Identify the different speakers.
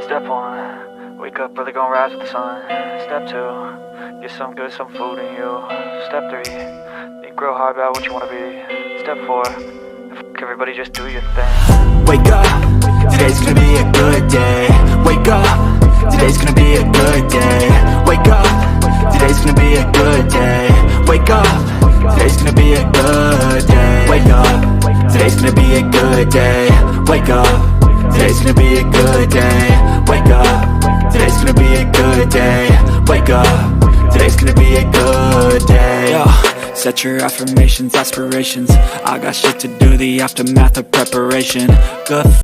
Speaker 1: Step 1, wake up early, gonna rise with the sun. Step 2, get some good, some food in you. Step 3, think real hard about what you wanna be. Step 4, fuck everybody, just do your thing.
Speaker 2: Wake up, today's gonna be a good day. Wake up, today's gonna be a good day. Wake up, today's gonna be a good day. Wake up, today's gonna be a good day. Wake up, today's gonna be a good day. Wake up, today's gonna be a good day. Wake up, today's gonna be a good day. Wake up, today's gonna be a good day. Yo, set your affirmations, aspirations. I got shit to do, the aftermath of preparation. Good